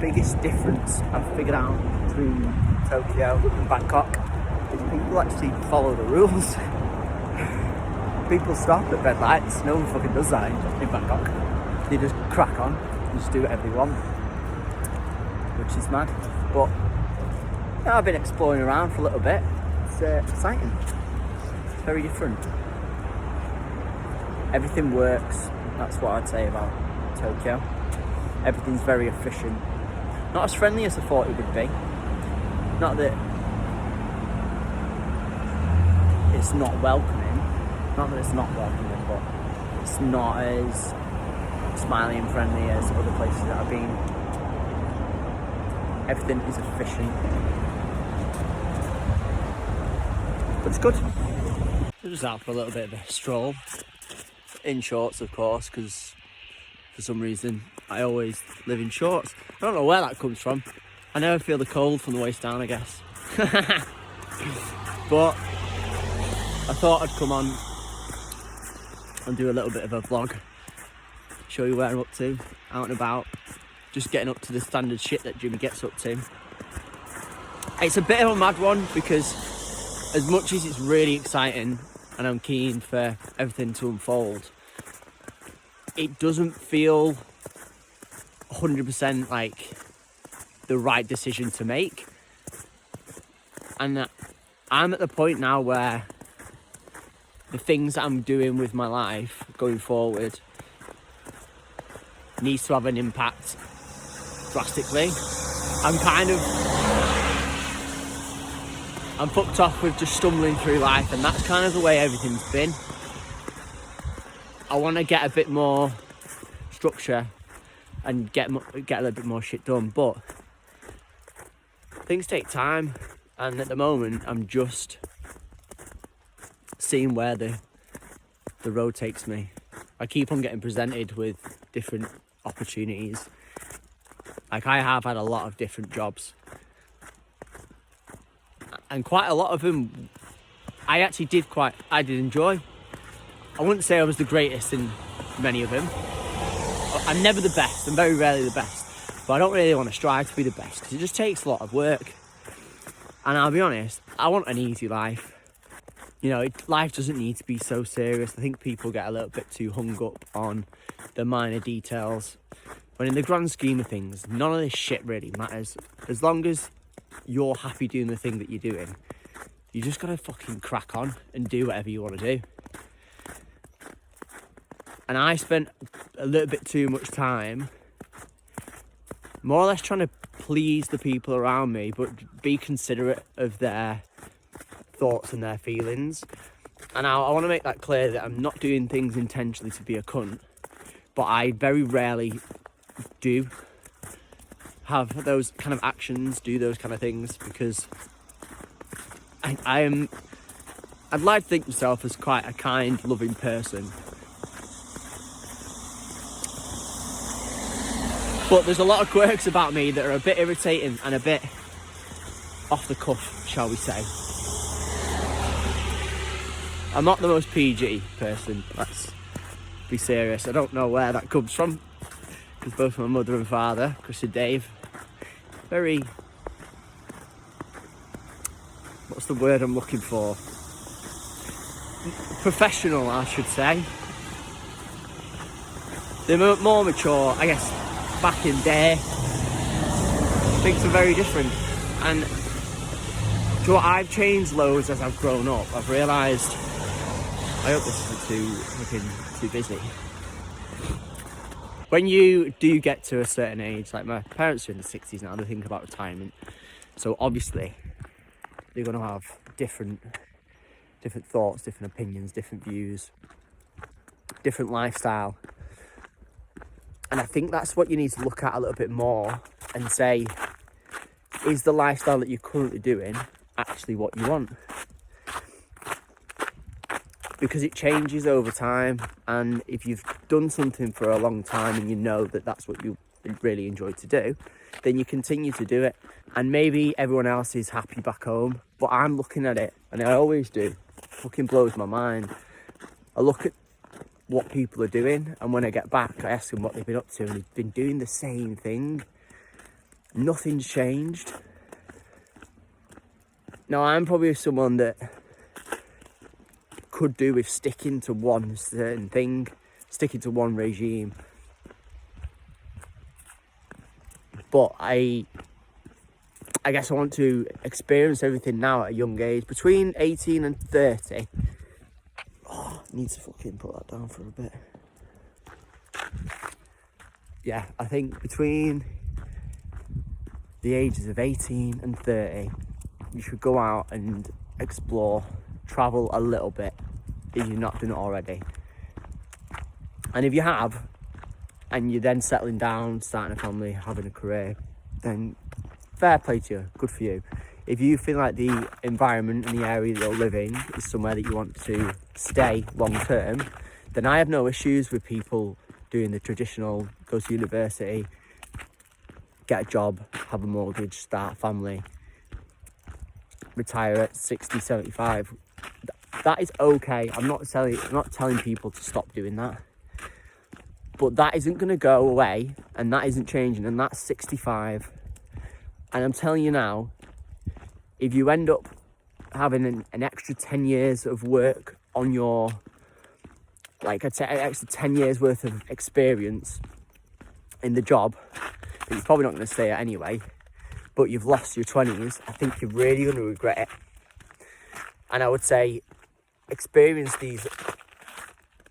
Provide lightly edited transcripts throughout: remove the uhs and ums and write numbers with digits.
biggest difference I've figured out between Tokyo and Bangkok is people actually follow the rules. People stop at red lights. No one fucking does that in Bangkok. They just crack on and just do whatever they want, which is mad. But yeah, I've been exploring around for a little bit. It's exciting. It's very different. Everything works. That's what I'd say about Tokyo. Everything's very efficient. Not as friendly as I thought it would be. Not that it's not welcoming. Not that it's not welcoming, but it's not as smiley and friendly as other places that I've been. Everything is efficient. But it's good. I'm just out for a little bit of a stroll. In shorts, of course, because for some reason I always live in shorts. I don't know where that comes from. I never feel the cold from the waist down, I guess. But I thought I'd come on and do a little bit of a vlog, show you where I'm up to, out and about, just getting up to the standard shit that Jimmy gets up to. It's a bit of a mad one because as much as it's really exciting and I'm keen for everything to unfold, it doesn't feel 100% like the right decision to make. And I'm at the point now where the things that I'm doing with my life going forward needs to have an impact drastically. I'm fucked off with just stumbling through life, and that's kind of the way everything's been. I want to get a bit more structure and get a little bit more shit done, but things take time, and at the moment I'm just seeing where the road takes me. I keep on getting presented with different opportunities. Like, I have had a lot of different jobs, and quite a lot of them I actually did enjoy. I wouldn't say I was the greatest in many of them. I'm never the best. I'm very rarely the best. But I don't really want to strive to be the best because it just takes a lot of work. And I'll be honest, I want an easy life. You know, life doesn't need to be so serious. I think people get a little bit too hung up on the minor details. When in the grand scheme of things, none of this shit really matters. As long as you're happy doing the thing that you're doing, you just gotta fucking crack on and do whatever you want to do. And I spent a little bit too much time more or less trying to please the people around me, but be considerate of their thoughts and their feelings. And I want to make that clear that I'm not doing things intentionally to be a cunt, but I very rarely do have those kind of actions, do those kind of things, because I'd like to think myself as quite a kind, loving person. But there's a lot of quirks about me that are a bit irritating and a bit off the cuff, shall we say. I'm not the most PG person, let's be serious. I don't know where that comes from, because both my mother and father, Chris and Dave, very... what's the word I'm looking for? Professional, I should say. They're more mature, I guess. Back in there, things are very different, and so I've changed loads as I've grown up. I've realised, I hope this isn't too busy. When you do get to a certain age, like my parents are in the 60s now, they think about retirement, so obviously they're going to have different thoughts, different opinions, different views, different lifestyle. And I think that's what you need to look at a little bit more and say, is the lifestyle that you're currently doing actually what you want? Because it changes over time, and if you've done something for a long time and you know that that's what you really enjoy to do, then you continue to do it. And maybe everyone else is happy back home, but I'm looking at it, and I always do. It fucking blows my mind. I look at what people are doing, and when I get back I ask them what they've been up to, and they've been doing the same thing. nothing's changed. Now, I'm probably someone that could do with sticking to one certain thing, sticking to one regime. But I guess I want to experience everything now at a young age. Between 18 and 30. Oh, I need to fucking put that down for a bit. Yeah, I think between the ages of 18 and 30, you should go out and explore, travel a little bit if you've not done it already. And if you have, and you're then settling down, starting a family, having a career, then fair play to you, good for you. If you feel like the environment and the area that you're living is somewhere that you want to stay long term, then I have no issues with people doing the traditional, go to university, get a job, have a mortgage, start a family, retire at 60, 75. That is okay. I'm not telling people to stop doing that. But that isn't going to go away, and that isn't changing, and that's 65. And I'm telling you now, if you end up having an extra 10 years of work on your, like an extra 10 years worth of experience in the job, that you're probably not going to stay at anyway, but you've lost your 20s, I think you're really going to regret it. And I would say, experience these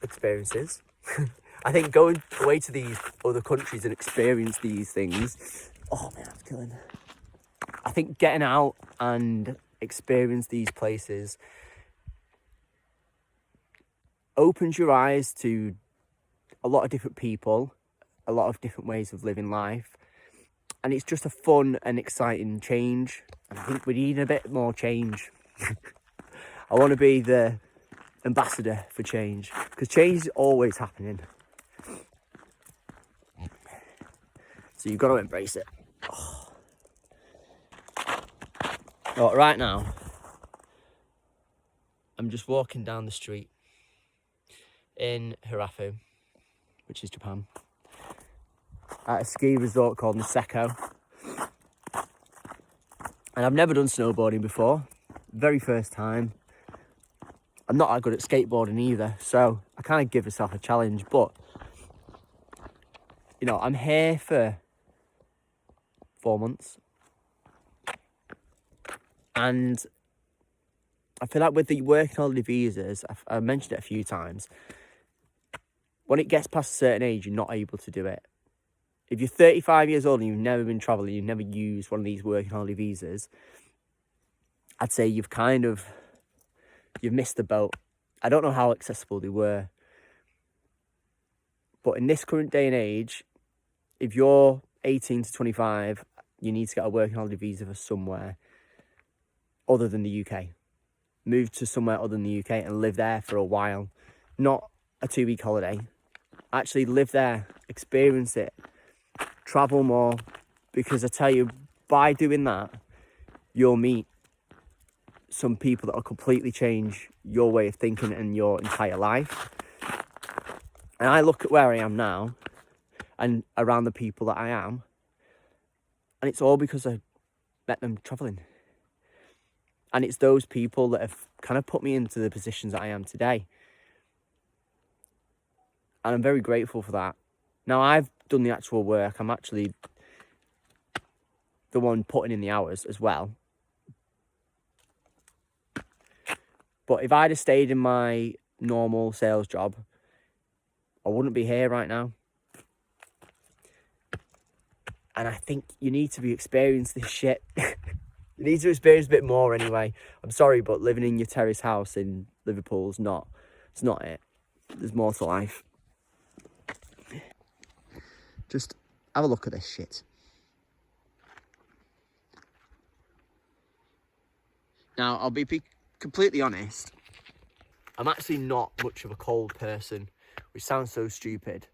experiences. I think going away to these other countries and experience these things, oh man, that's killing. I think getting out and experience these places opens your eyes to a lot of different people, a lot of different ways of living life. And it's just a fun and exciting change. And I think we need a bit more change. I want to be the ambassador for change, because change is always happening. So you've got to embrace it. Oh, right now, I'm just walking down the street in Hirafu, which is Japan, at a ski resort called Niseko. And I've never done snowboarding before, very first time. I'm not that good at skateboarding either, so I kind of give myself a challenge. But, you know, I'm here for 4 months. And I feel like with the working holiday visas, I've mentioned it a few times, when it gets past a certain age, you're not able to do it. If you're 35 years old and you've never been travelling, you've never used one of these working holiday visas, I'd say you've missed the boat. I don't know how accessible they were. But in this current day and age, if you're 18 to 25, you need to get a working holiday visa for somewhere other than the UK. Move to somewhere other than the UK and live there for a while. Not a 2-week holiday. Actually live there, experience it, travel more. Because I tell you, by doing that, you'll meet some people that will completely change your way of thinking and your entire life. And I look at where I am now and around the people that I am, and it's all because I met them travelling. And it's those people that have kind of put me into the positions that I am today. And I'm very grateful for that. Now, I've done the actual work. I'm actually the one putting in the hours as well. But if I'd have stayed in my normal sales job, I wouldn't be here right now. And I think you need to be experiencing this shit. You need to experience a bit more anyway. I'm sorry, but living in your terrace house in Liverpool's not it. There's more to life. Just have a look at this shit. Now, I'll be completely honest. I'm actually not much of a cold person, which sounds so stupid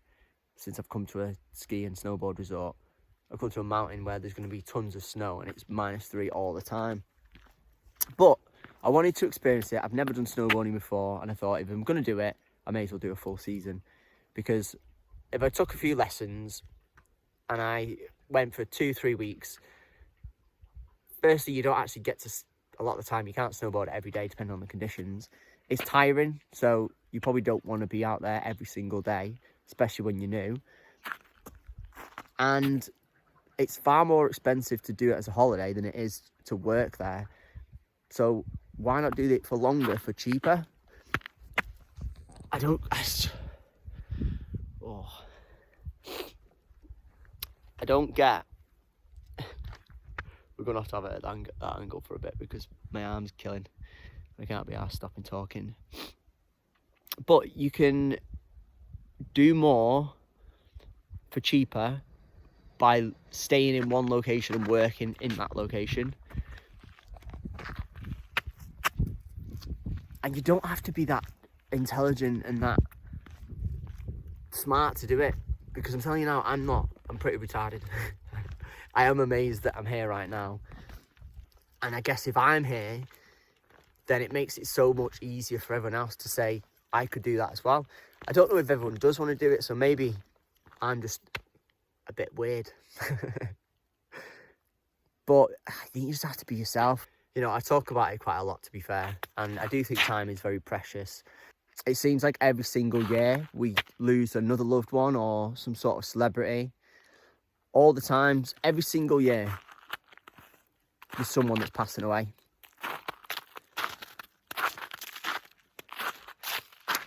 since I've come to a ski and snowboard resort. I've come to a mountain where there's going to be tons of snow and it's -3 all the time. But I wanted to experience it. I've never done snowboarding before, and I thought if I'm going to do it, I may as well do a full season. Because if I took a few lessons and I went for 2-3 weeks. Firstly, you don't actually get to, a lot of the time, you can't snowboard every day depending on the conditions. It's tiring, so you probably don't want to be out there every single day, especially when you're new. And it's far more expensive to do it as a holiday than it is to work there. So why not do it for longer, for cheaper? I don't get. We're going to have it at that angle for a bit because my arm's killing. I can't be arsed stopping talking. But you can do more for cheaper by staying in one location and working in that location. And you don't have to be that intelligent and that smart to do it, because I'm telling you now, I'm not. I'm pretty retarded. I am amazed that I'm here right now. And I guess if I'm here, then it makes it so much easier for everyone else to say, I could do that as well. I don't know if everyone does want to do it, so maybe I'm just a bit weird. But I think you just have to be yourself. You know, I talk about it quite a lot, to be fair, and I do think time is very precious. It seems like every single year we lose another loved one or some sort of celebrity. All the times, every single year, there's someone that's passing away.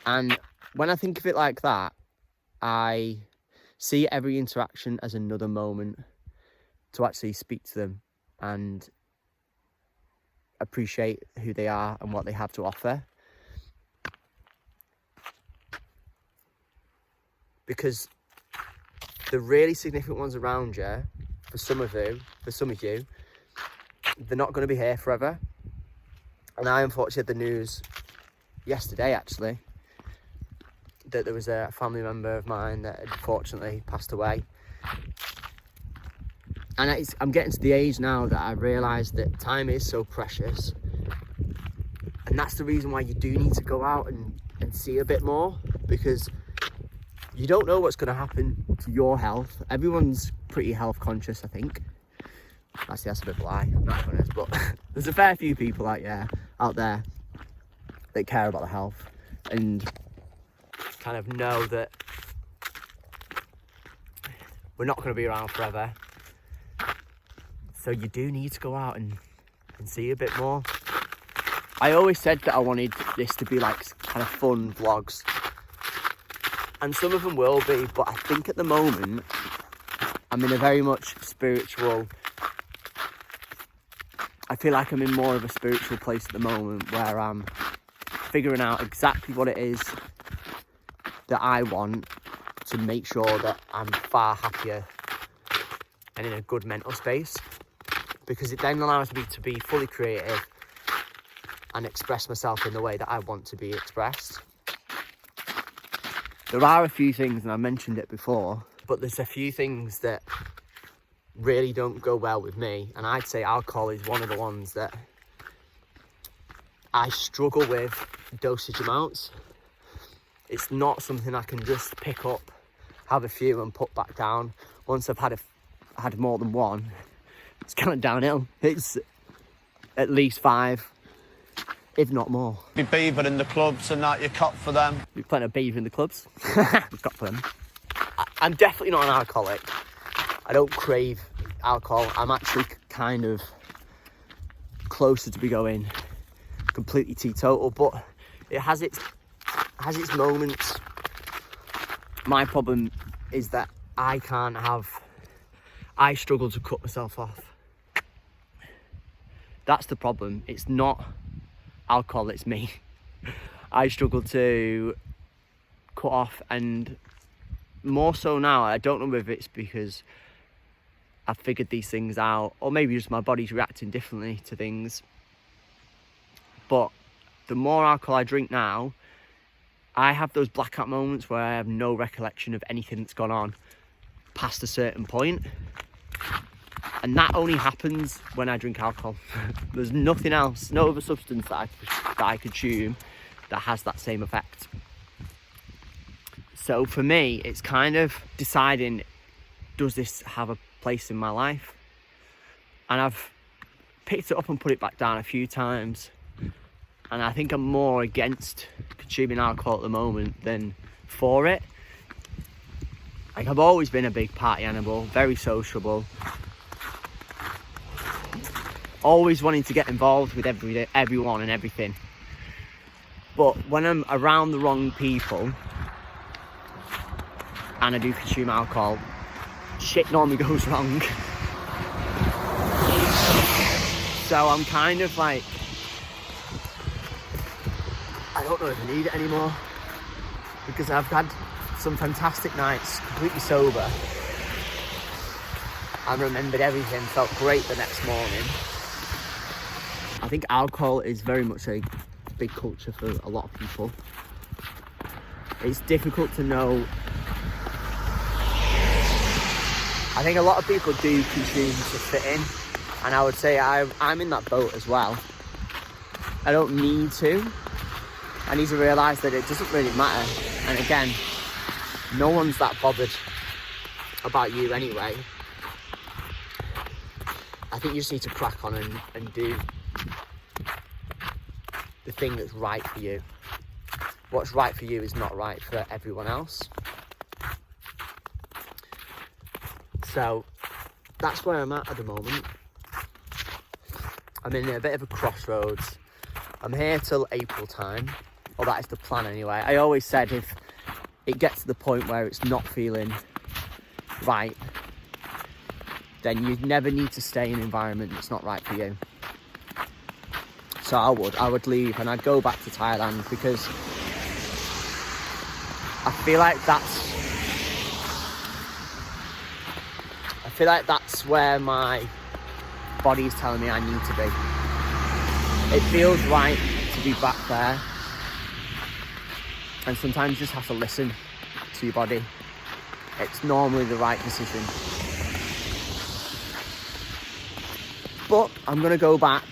And when I think of it like that, I see every interaction as another moment to actually speak to them and appreciate who they are and what they have to offer. Because the really significant ones around you, for some of you, they're not going to be here forever. And I unfortunately had the news yesterday, actually, that there was a family member of mine that had fortunately passed away. And I'm getting to the age now that I realise that time is so precious. And that's the reason why you do need to go out and see a bit more, because you don't know what's going to happen to your health. Everyone's pretty health conscious, I think. Actually, that's a bit of a lie, I'm not honest, but there's a fair few people out there that care about the health and kind of know that we're not going to be around forever. So you do need to go out and see a bit more. I always said that I wanted this to be like kind of fun vlogs. And some of them will be, but I think at the moment, I'm in a very much spiritual... I feel like I'm in more of a spiritual place at the moment where I'm figuring out exactly what it is that I want to make sure that I'm far happier and in a good mental space, because it then allows me to be fully creative and express myself in the way that I want to be expressed. There are a few things, and I mentioned it before, but there's a few things that really don't go well with me, and I'd say alcohol is one of the ones that I struggle with dosage amounts. It's not something I can just pick up, have a few and put back down. Once I've had more than one, it's kind of downhill. It's at least 5, if not more. Be beaver in the clubs and that, you cop for them. We've plenty of beaver in the clubs. We've got for them. I'm definitely not an alcoholic. I don't crave alcohol. I'm actually kind of closer to be going completely teetotal, but it has its moments. My problem is that I struggle to cut myself off. That's the problem. It's not alcohol, it's me. I struggle to cut off, and more so now, I don't know if it's because I've figured these things out, or maybe just my body's reacting differently to things. But the more alcohol I drink now, I have those blackout moments where I have no recollection of anything that's gone on past a certain point. And that only happens when I drink alcohol. There's nothing else, no other substance that I consume that has that same effect. So for me, it's kind of deciding, does this have a place in my life. And I've picked it up and put it back down a few times. And I think I'm more against consuming alcohol at the moment than for it. Like, I've always been a big party animal, very sociable. Always wanting to get involved with everyone and everything. But when I'm around the wrong people and I do consume alcohol, shit normally goes wrong. So I'm kind of like, I don't know if I need it anymore, because I've had some fantastic nights completely sober and remembered everything, felt great the next morning. I think alcohol is very much a big culture for a lot of people. It's difficult to know. I think a lot of people do consume to fit in, and I would say I'm in that boat as well. I don't need to. I need to realise that it doesn't really matter. And again, no one's that bothered about you anyway. I think you just need to crack on and do the thing that's right for you. What's right for you is not right for everyone else. So that's where I'm at the moment. I'm in a bit of a crossroads. I'm here till April time, or that is the plan anyway. I always said if it gets to the point where it's not feeling right, then you never need to stay in an environment that's not right for you. So I would leave and I'd go back to Thailand, because I feel like that's where my body's telling me I need to be. It feels right to be back there. And sometimes you just have to listen to your body. It's normally the right decision. But I'm going to go back,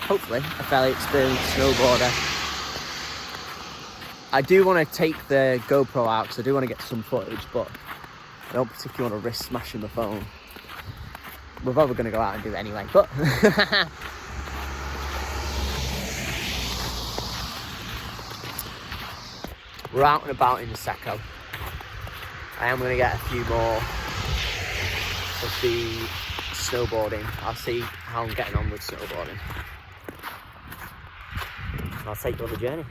hopefully, a fairly experienced snowboarder. I do want to take the GoPro out because I do want to get some footage, but I don't particularly want to risk smashing the phone. We're probably going to go out and do it anyway, but... We're out and about in Niseko. I am going to get a few more of the snowboarding. I'll see how I'm getting on with snowboarding. I'll take you on the journey.